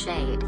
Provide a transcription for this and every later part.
Shade.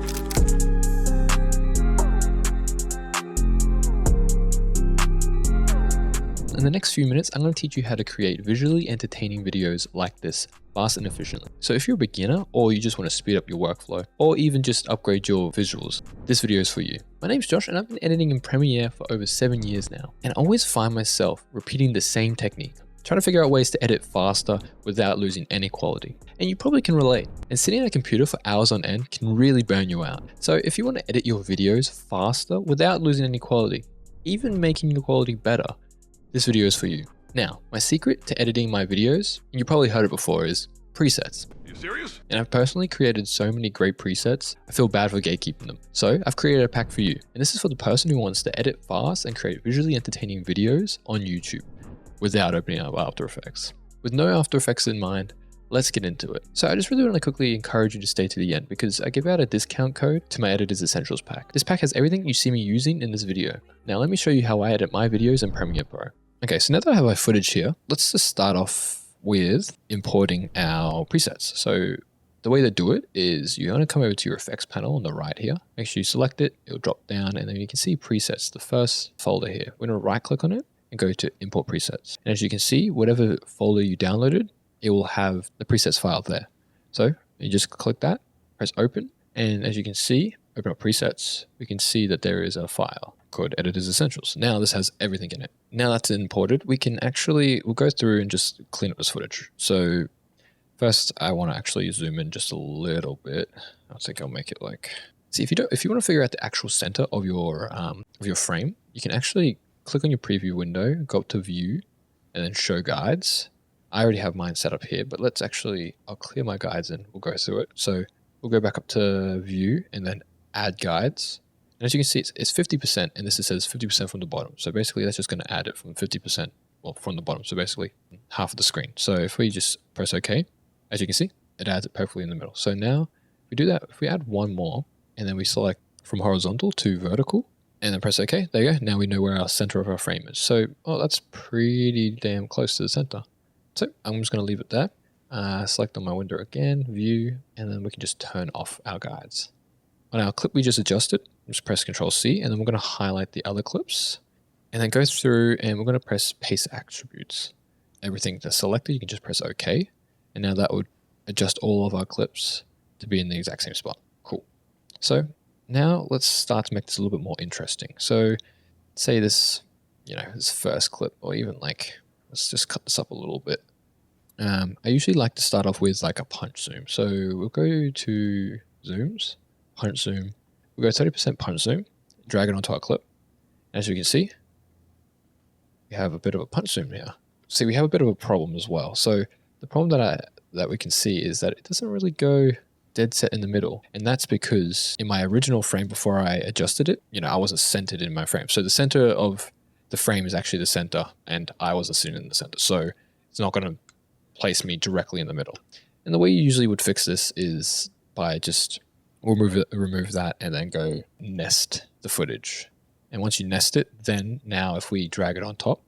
In the next few minutes, I'm going to teach you how to create visually entertaining videos like this, fast and efficiently. So if you're a beginner, or you just want to speed up your workflow, or even just upgrade your visuals, this video is for you. My name's Josh and I've been editing in Premiere for over 7 years now, and I always find myself repeating the same technique, trying to figure out ways to edit faster without losing any quality. And you probably can relate, and sitting at a computer for hours on end can really burn you out. So if you want to edit your videos faster without losing any quality, even making the quality better, this video is for you. Now, my secret to editing my videos, and you probably heard it before, is presets. Are you serious? And I've personally created so many great presets, I feel bad for gatekeeping them. So I've created a pack for you. And this is for the person who wants to edit fast and create visually entertaining videos on YouTube without opening up After Effects. With no After Effects in mind, let's get into it. So I just really want to quickly encourage you to stay to the end because I give out a discount code to my Editor's Essentials pack. This pack has everything you see me using in this video. Now let me show you how I edit my videos in Premiere Pro. Okay, so now that I have my footage here, let's just start off with importing our presets. So the way to do it is you want to come over to your effects panel on the right here. Make sure you select it, it'll drop down, and then you can see presets, the first folder here. We're going to right click on it and go to import presets. And as you can see, whatever folder you downloaded, it will have the presets file there. So you just click that, press open, and as you can see, open up presets, we can see that there is a file called Editor's Essentials. Now this has everything in it. Now that's imported, we'll go through and just clean up this footage. So first I want to actually zoom in just a little bit. I think I'll make it like, see if you want to figure out the actual center of your frame, you can actually click on your preview window, go up to view and then show guides. I already have mine set up here, but I'll clear my guides and we'll go through it. So we'll go back up to view and then add guides. And as you can see, it's 50%, and this says 50% from the bottom. So basically, that's just going to add it from 50%, well, from the bottom. So basically, half of the screen. So if we just press OK, as you can see, it adds it perfectly in the middle. So now, if we do that, if we add one more, and then we select from horizontal to vertical, and then press OK, there you go. Now we know where our center of our frame is. So, that's pretty damn close to the center. So I'm just going to leave it there. Select on my window again, view, and then we can just turn off our guides. On our clip we just adjusted, just press Ctrl C, and then we're going to highlight the other clips, and then go through and we're going to press Paste Attributes. Everything that's selected, you can just press OK, and now that would adjust all of our clips to be in the exact same spot. Cool. So now let's start to make this a little bit more interesting. So say this, this first clip, or even let's just cut this up a little bit. I usually like to start off with like a punch zoom. So we'll go to zooms, punch zoom. We'll go 30% punch zoom, drag it onto our clip. As you can see, we have a bit of a punch zoom here. See, we have a bit of a problem as well. So the problem that we can see is that it doesn't really go dead set in the middle. And that's because in my original frame before I adjusted it, I wasn't centered in my frame. So the center of the frame is actually the center, and I wasn't sitting in the center. So it's not going to place me directly in the middle. And the way you usually would fix this is by just remove that and then go nest the footage. And once you nest it, then now if we drag it on top,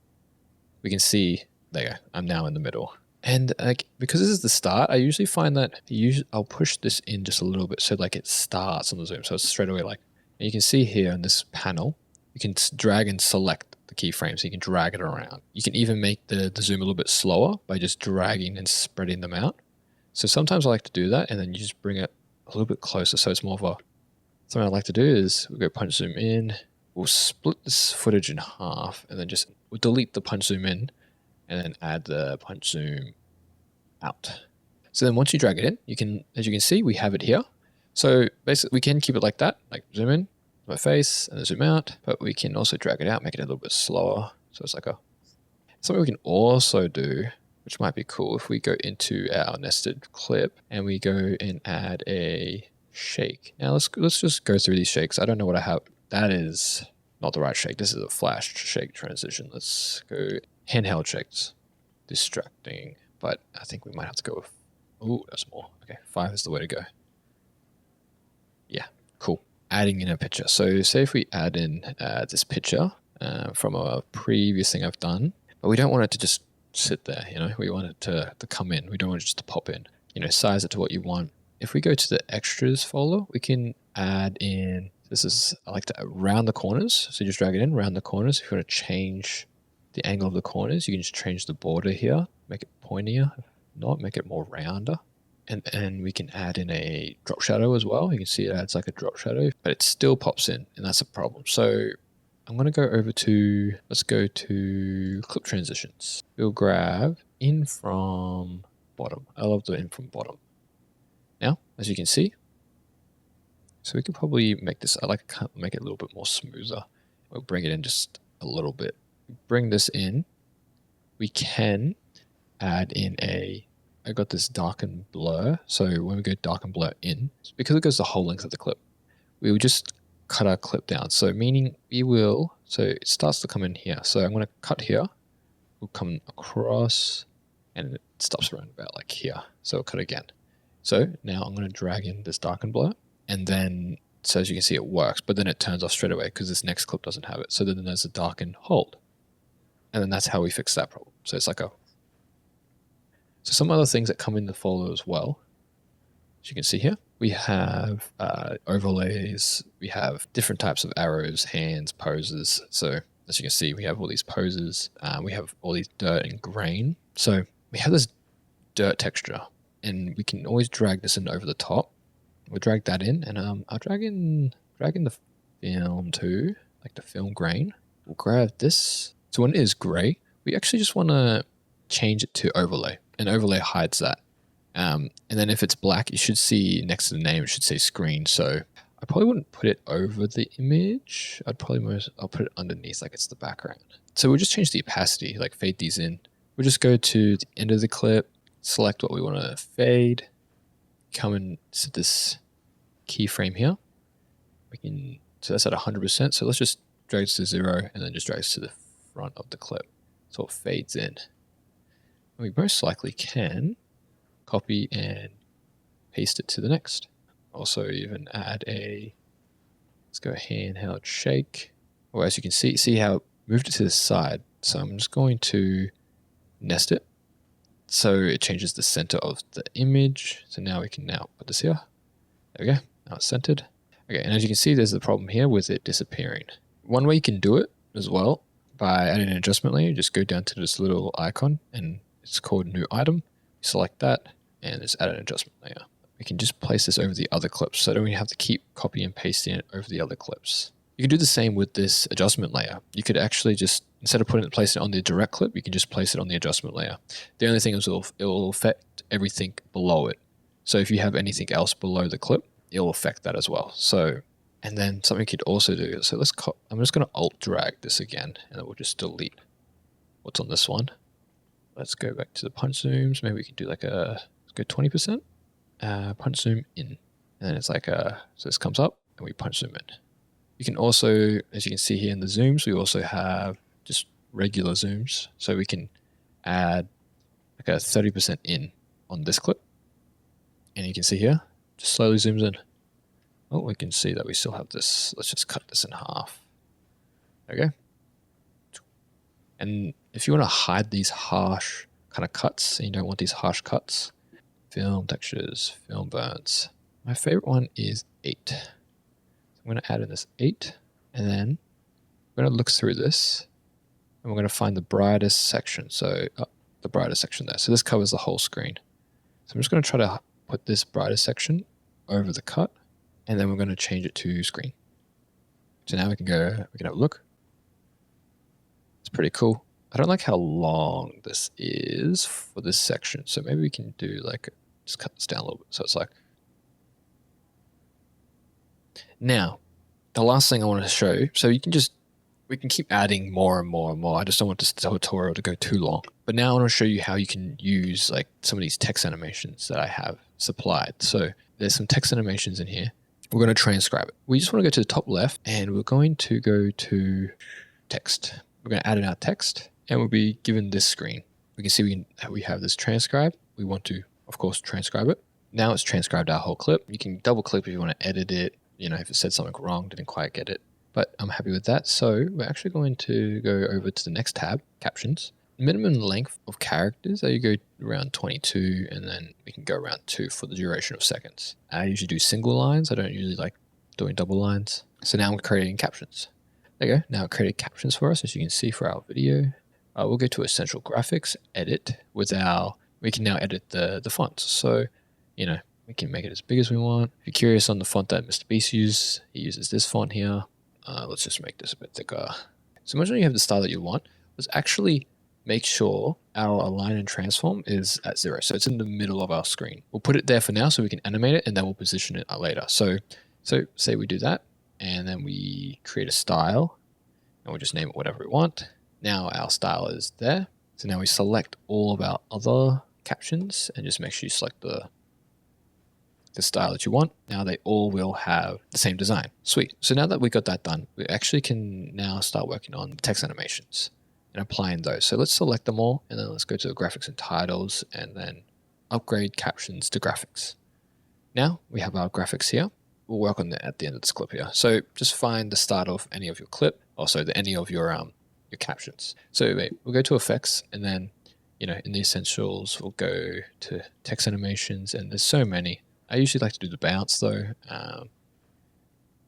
we can see, there you go, I'm now in the middle. And because this is the start, I usually find that I'll push this in just a little bit so it starts on the zoom. So it's straight away and you can see here in this panel, you can drag and select the keyframes. So you can drag it around. You can even make the zoom a little bit slower by just dragging and spreading them out. So sometimes I like to do that, and then you just bring it a little bit closer. So it's more of something I like to do is we'll go punch zoom in. We'll split this footage in half, and then we'll delete the punch zoom in, and then add the punch zoom out. So then once you drag it in, as you can see, we have it here. So basically we can keep it like that, like zoom in, my face, and then zoom out, but we can also drag it out, make it a little bit slower. So it's something we can also do, which might be cool if we go into our nested clip and we go and add a shake. Now let's just go through these shakes. I don't know what I have. That is not the right shake. This is a flash shake transition. Let's go handheld shakes. Distracting, but I think we might have to go with, that's more. Okay, 5 is the way to go. Yeah, cool. Adding in a picture. So say if we add in this picture from a previous thing I've done, but we don't want it to just sit there, we want it to come in. We don't want it just to pop in. Size it to what you want. if we go to the extras folder, we can add in, I like to round the corners. So you just drag it in, round the corners. If you want to change the angle of the corners, you can just change the border here, make it pointier, if not, make it more rounder. And we can add in a drop shadow as well. You can see it adds like a drop shadow, but it still pops in, and that's a problem. So I'm going to go over to, let's go to clip transitions. We'll grab in from bottom. I love the in from bottom. Now, as you can see, so we could probably make this, I like to make it a little bit more smoother. We'll bring it in just a little bit. Bring this in. We can add in I got this darken blur. So when we go darken blur in, because it goes the whole length of the clip, we will just cut our clip down. So meaning so it starts to come in here. So I'm going to cut here. We'll come across and it stops around about like here. So we'll cut again. So now I'm going to drag in this darken blur, and then, so as you can see, it works, but then it turns off straight away because this next clip doesn't have it. So then there's a darken hold. And then that's how we fix that problem. So it's like so some other things that come in the folder as well, as you can see here, we have overlays, we have different types of arrows, hands, poses. So as you can see, we have all these poses, we have all these dirt and grain. So we have this dirt texture, and we can always drag this in over the top. We'll drag that in, and I'll drag in the film too, like the film grain. We'll grab this. So when it is gray, we actually just want to change it to overlay, and overlay hides that. And then if it's black, you should see next to the name, it should say screen. So I probably wouldn't put it over the image. I'll put it underneath, like it's the background. So we'll just change the opacity, like fade these in. We'll just go to the end of the clip, select what we want to fade, come and set this keyframe here. So that's at 100%. So let's just drag it to 0 and then just drag it to the front of the clip. So it fades in. And we most likely can copy and paste it to the next. Also even add let's go handheld shake. Or as you can see how it moved it to the side. So I'm just going to nest it. So it changes the center of the image. So now we can put this here. There we go. Now it's centered. Okay, and as you can see, there's the problem here with it disappearing. One way you can do it as well, by adding an adjustment layer, just go down to this little icon, and it's called new item. Select that, and just add an adjustment layer. We can just place this over the other clips, so don't we have to keep copying and pasting it over the other clips. You can do the same with this adjustment layer. You could actually just, instead of placing it on the direct clip, you can just place it on the adjustment layer. The only thing is it will affect everything below it. So if you have anything else below the clip, it'll affect that as well. So, and then something you could also do, so I'm just going to alt drag this again, and then we'll just delete what's on this one. Let's go back to the punch zooms. Maybe we can do let's go 20%. Punch zoom in. And then it's like, so this comes up and we punch zoom in. You can also, as you can see here in the zooms, we also have just regular zooms. So we can add like a 30% in on this clip. And you can see here, just slowly zooms in. Oh, we can see that we still have this. Let's just cut this in half. Okay. And if you want to hide these harsh kind of cuts, and you don't want these harsh cuts, film textures, film burns. My favorite one is 8. I'm going to add in this 8, and then we're going to look through this, and we're going to find the brightest section. So the brightest section there. So this covers the whole screen. So I'm just going to try to put this brightest section over the cut, and then we're going to change it to screen. So now we can have a look. It's pretty cool. I don't like how long this is for this section. So maybe we can do just cut this down a little bit. So it's like, now, the last thing I want to show you, so we can keep adding more and more and more. I just don't want this tutorial to go too long. But now I want to show you how you can use some of these text animations that I have supplied. So there's some text animations in here. We're going to transcribe it. We just want to go to the top left, and we're going to go to text. We're going to add in our text, and we'll be given this screen. We can see we have this transcribe. We want to, of course, transcribe it. Now it's transcribed our whole clip. You can double click if you want to edit it. If it said something wrong, didn't quite get it. But I'm happy with that. So we're actually going to go over to the next tab, captions. minimum length of characters, you go around 22, and then we can go around 2 for the duration of seconds. I usually do single lines. I don't usually like doing double lines. So now I'm creating captions. There you go. Now it created captions for us, as you can see for our video. We'll go to Essential Graphics, edit we can now edit the font. So, we can make it as big as we want. If you're curious on the font that Mr. Beast uses, he uses this font here. Let's just make this a bit thicker. So imagine you have the style that you want. Let's actually make sure our align and transform is at 0. So it's in the middle of our screen. We'll put it there for now so we can animate it, and then we'll position it later. So say we do that, and then we create a style, and we'll just name it whatever we want. Now our style is there. So now we select all of our other captions and just make sure you select the style that you want. Now they all will have the same design. Sweet. So now that we got that done, we actually can now start working on text animations and applying those. So let's select them all, and then let's go to the graphics and titles, and then upgrade captions to graphics. Now we have our graphics here. We'll work on that at the end of this clip here. So just find the start of any of your clip, also any of your captions. So we'll go to effects, and then in the essentials we'll go to text animations, and there's so many. I usually like to do the bounce though,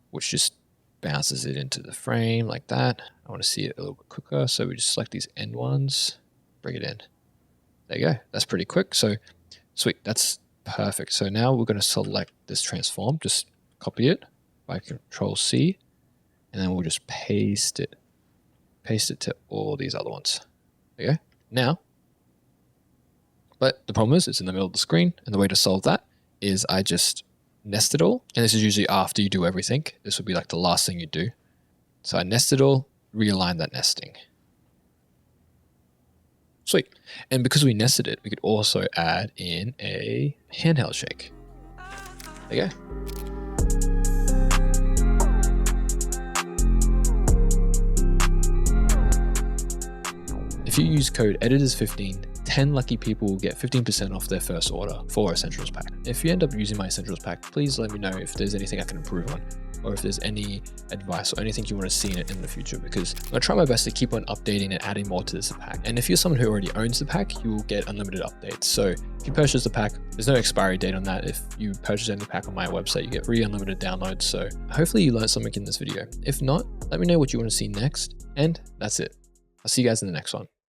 which just bounces it into the frame like that. I want to see it a little bit quicker, so we just select these end ones, bring it in. There you go. That's pretty quick. So sweet, that's perfect. So now we're going to select this transform, just copy it by Control C, and then we'll just paste it to all these other ones. There you go. Now, but the problem is it's in the middle of the screen, and the way to solve that is I just nest it all. And this is usually after you do everything. This would be like the last thing you do. So I nest it all, realign that nesting. Sweet. And because we nested it, we could also add in a handheld shake. There you go. If you use code editors15, 10 lucky people will get 15% off their first order for Essentials Pack. If you end up using my Essentials Pack, please let me know if there's anything I can improve on, or if there's any advice or anything you want to see in it in the future, because I'm going to try my best to keep on updating and adding more to this pack. And if you're someone who already owns the pack, you will get unlimited updates. So if you purchase the pack, there's no expiry date on that. If you purchase any pack on my website, you get free unlimited downloads. So hopefully you learned something in this video. If not, let me know what you want to see next. And that's it. I'll see you guys in the next one.